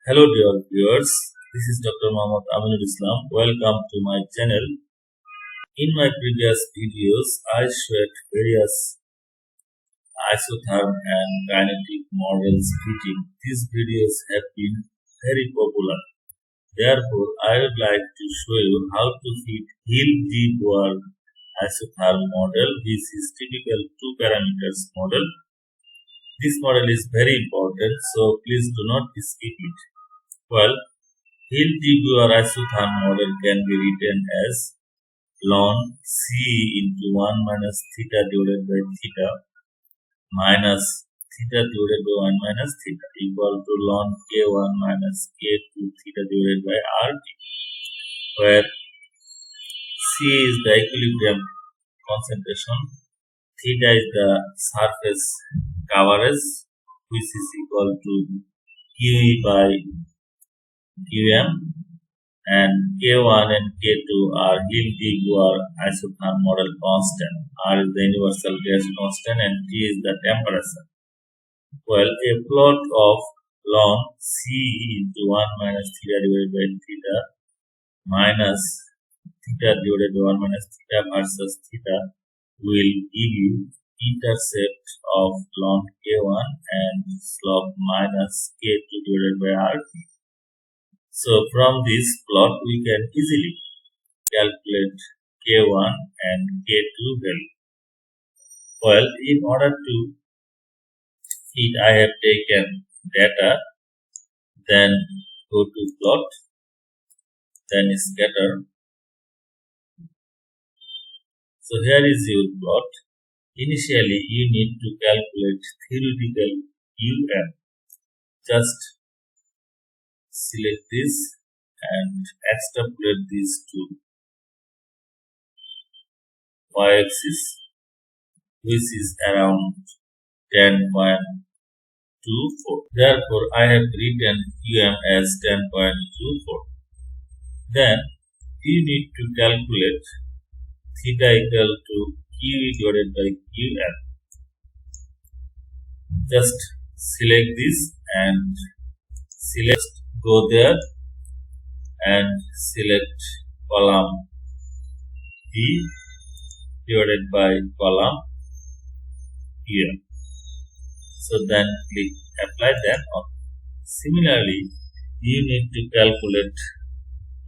Hello dear viewers, this is Dr. Mohammad Aminulchem. Welcome to my channel. In my previous videos, I showed various isotherm and kinetic models fitting. These videos have been very popular. Therefore, I would like to show you how to fit Hill de Boer isotherm model, which is typical 2 parameters model. This model is very important, so please do not skip it. Well, Hill de Boer isotherm model can be written as ln C into 1 minus theta divided by theta minus theta divided by 1 minus theta equal to ln K1 minus K2 theta divided by RT, where C is the equilibrium concentration, theta is the surface coverage, which is equal to QE by QM, and K1 and K2 are Hill de Boer isotherm model constant. R is the universal gas constant and T is the temperature. Well, a plot of ln C into 1 minus theta divided by theta minus theta divided by 1 minus theta versus theta will give you intercept of ln K1 and slope minus K2 divided by RT. So from this plot we can easily calculate K1 and K2 value. Well, in order to fit, I have taken data, then go to plot, then scatter. So here is your plot. Initially you need to calculate theoretical UM. Just select this and extrapolate this to y-axis, which is around 10.24. Therefore, I have written UM as 10.24. Then you need to calculate theta equal to QE divided by QM. Just select this and go there and select column B divided by column here. So then click apply, then on. Similarly, you need to calculate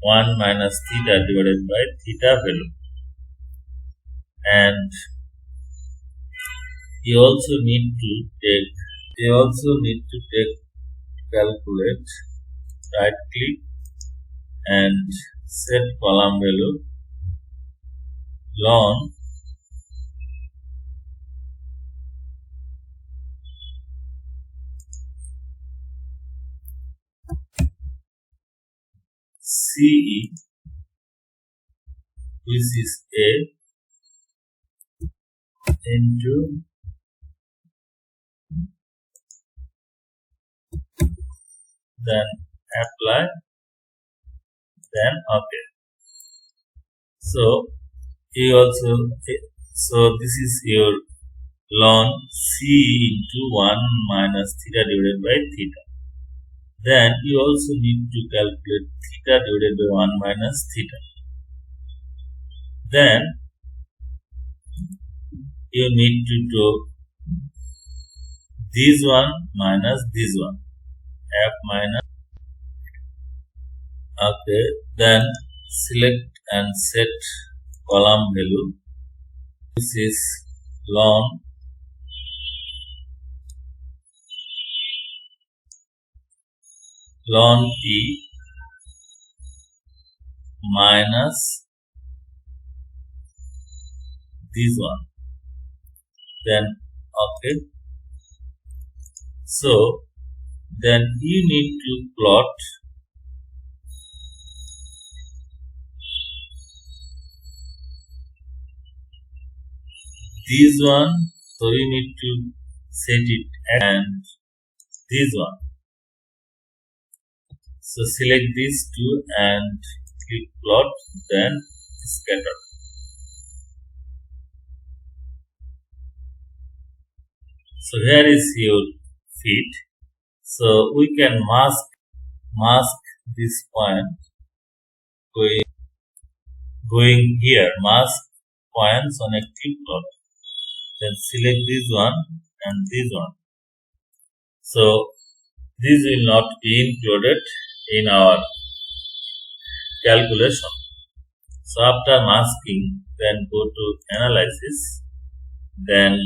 1 minus theta divided by theta value, and you also need to calculate, right click and set column value ln CE, which is A into then apply, then okay. So this is your ln C into 1 minus theta divided by theta. Then you also need to calculate theta divided by 1 minus theta. Then you need to do this one minus this one, F minus, okay. Then select and set column value. This is ln E minus this one, then okay. So then you need to plot this one, so you need to set it, and this one. So select these two and click plot, then scatter. So here is your fit. So we can mask mask this point going here, mask points on active plot. Then select this one and this one. So this will not be included in our calculation. So after masking, then go to analysis, then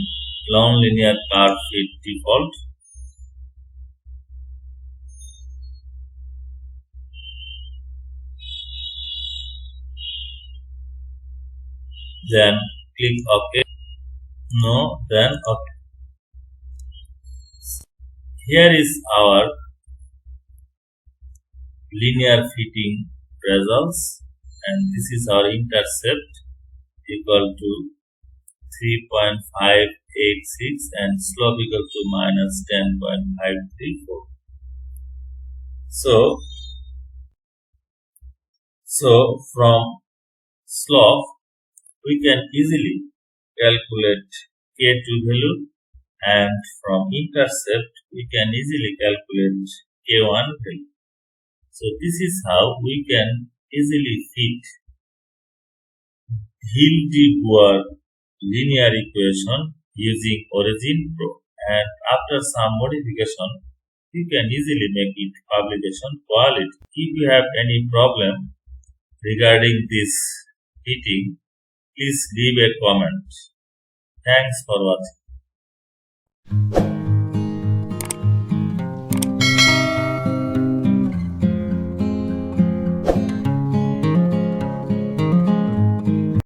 non-linear curve fit default. Then click OK. No, then OK. Here is our linear fitting results, and this is our intercept equal to 3.586 and slope equal to minus 10.534. So from slope we can easily calculate K2 value, and from intercept we can easily calculate K1 value. So this is how we can easily fit Hill de Boer linear equation using originpro, and after some modification you can easily make it publication quality. If you have any problem regarding this fitting, please leave a comment. Thanks for watching.